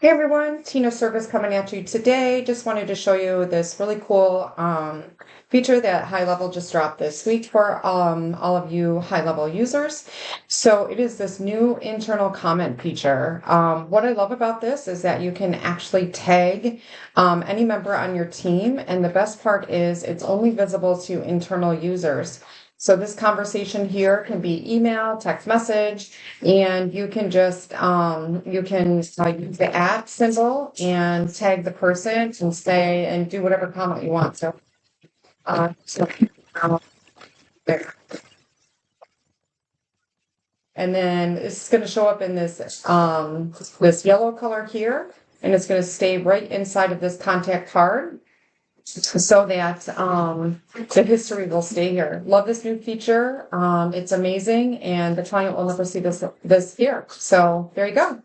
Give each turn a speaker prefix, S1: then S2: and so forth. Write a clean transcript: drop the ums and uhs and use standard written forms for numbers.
S1: Hey everyone, Tina Servis coming at you today. Just wanted to show you this really cool feature that Gohighlevel just dropped this week for all of you high-level users. So it is this new internal comment feature. What I love about this is that you can actually tag any member on your team, and the best part is it's only visible to internal users. So this conversation here can be email, text message, and you can just use the @ symbol and tag the person and say and do whatever comment you want. So there. And then it's going to show up in this yellow color here, and it's going to stay right inside of this contact card, so that the history will stay here. Love this new feature. It's amazing, and the client will never see this here. So there you go.